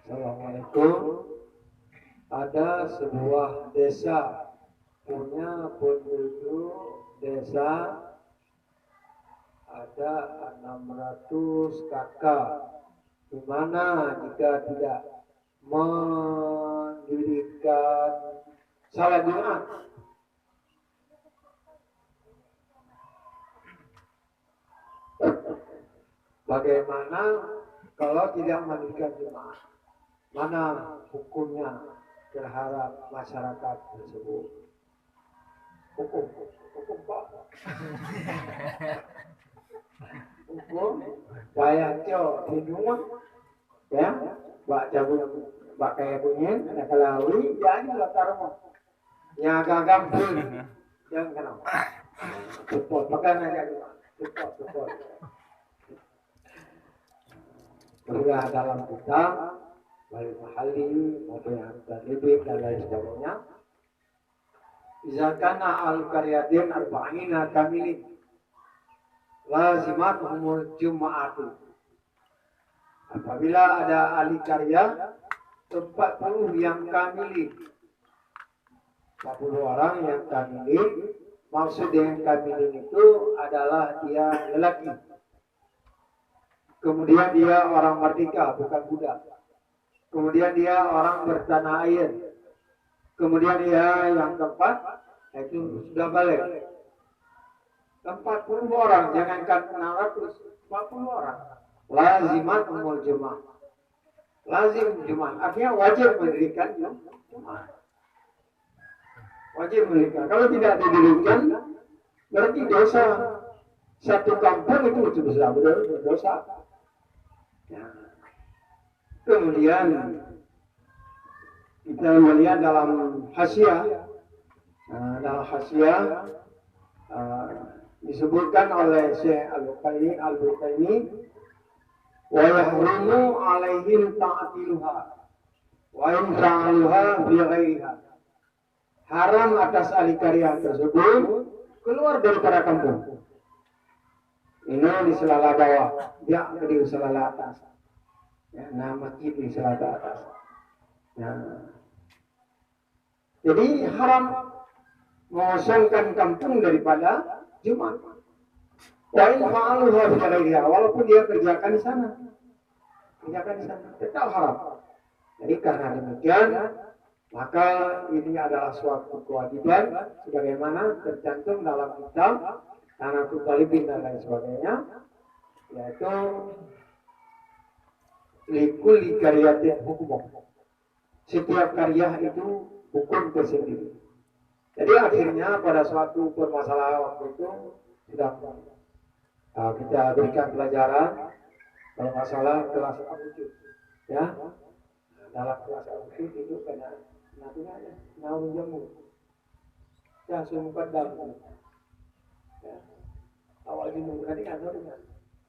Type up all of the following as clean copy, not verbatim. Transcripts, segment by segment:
Assalamualaikum. Ada sebuah desa punya penduduk desa ada 600 kakak. Di mana jika tidak mendirikan salat Jumat, bagaimana kalau tidak mendirikan Jumat? Mana hukumnya terhadap masyarakat tersebut? Hukum Pak. Hukum bayar hidungan ya, bak cabut bak kayak bunyi ada kalawi jadi latar rumah nyaga gampil jangan kenal support makan aja support sudah dalam kitab baik mahali maupun yang terlebih dan lain sebagainya. Izakana al-karyatin arba'ina kamilin lazimat umur Jum'atu. Apabila ada ahli karya 40 yang kamilin, 40 orang yang kamilin, maksud dengan kamilin itu adalah dia lelaki. Kemudian dia orang merdeka, bukan budak. Kemudian dia orang bertanah air. Kemudian dia yang keempat, itu sudah balik. 40 orang, jangankan 600, 40 orang. Lazimat umul Jumat. Lazim Jumat, artinya wajib mendirikan Jumat. Wajib mendirikan. Kalau tidak didirikan, berarti dosa. Satu kampung itu besar berdosa. Ya. Kemudian kita melihat dalam Hasyiah, disebutkan oleh Syekh Al-Bukhari wa yahrumu alaihim ta'atiluha wa in fa'aluha bi ghairiha. Haram atas ahli karya tersebut keluar daripada kampung. Ini di selala bawah, dia di selala atas. Ya, nama masjid di selala atas. Ya. Jadi haram mengosongkan kampung daripada Jumat. Walaupun dia kerjakan di sana, tetap haram. Jadi karena demikian, maka ini adalah suatu kewajiban, sebagaimana tercantum dalam kitab Tanatul Talibin dan lain sebagainya, yaitu likulli karyatin hukum. Setiap karya itu hukum tersendiri. Jadi akhirnya pada suatu permasalahan waktu itu sudah kita berikan pelajaran dalam masalah kelas Al-Wujud. Ya, dalam kelas Al-Wujud itu karena nantinya ada naun jamu, ya sumber dalam. Ya, awal jamu tadi ada dengan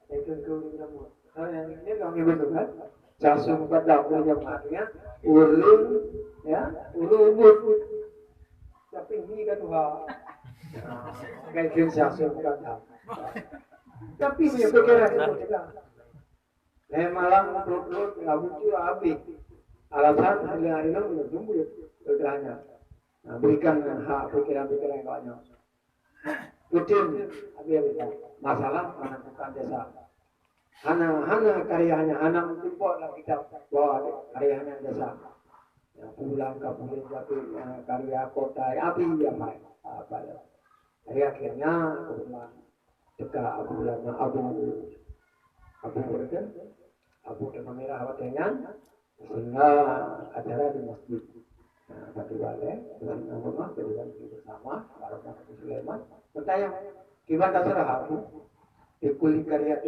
itu jamu. Kalau yang ini kami bentukkan jasum pada jamu artinya ulun, ya ulun. Tapi ini kan kayak film jasum pada. Tapi punya pikiran itu tidak. Malam perut nggak muncul habis. Alasan dengan itu menunggu bertanya. Nah, berikan hak pikiran-pikiran yang banyak. Kucing habis masalah menentukan desa. Hana karyanya, hana menjemput lah kita bawa karyanya desa. Ya, pulang ke pulau jatuh karya kota api yang lain. Jadi akhirnya kebetulan dekat Abu Merah Watengan, sehingga acara di masjid. Nah, Batu Bale, bersama rumah, bersama, Barokah Sulaiman, bertanya, gimana terserah aku? Dikuli karya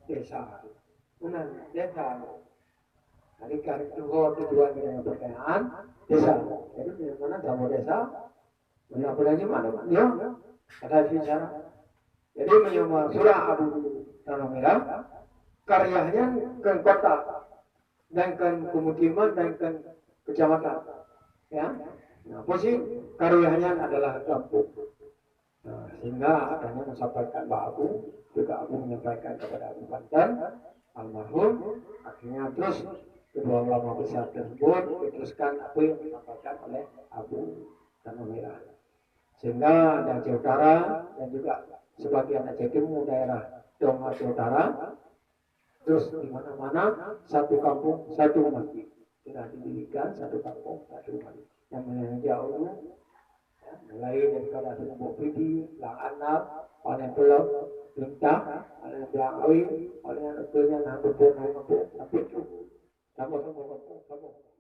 desa. Benar, desa. Jadi karya tujuan dengan pertanyaan desa. Jadi bagaimana sama desa? Benar-benarnya mana? Ya, ada bicara. Jadi menyumbang surah Abu Tanah Merah, karyanya ke kota dan ke pemukiman dan ke kecamatan. Ya, nah, posisi karyanya adalah kampung. Nah, sehingga akhirnya menyampaikan Pak Abu, juga Abu menyampaikan kepada Abu Banten, almarhum, akhirnya terus kedua ulama besar tersebut diteruskan apa yang disampaikan oleh Abu Tanah Merah. Sehingga ada Aceh Utara dan juga sebagian Aceh Timur daerah Dong Aceh Utara, terus di mana-mana satu kampung satu masjid sudah didirikan, satu kampung satu masjid. Yang jauh ya, mulai daripada Sumbu Pidi, Lang Anab, Panen Pulau, Lintah, Panen Belang Awi, Panen Anukulnya, Nampung, sampai itu, kampung.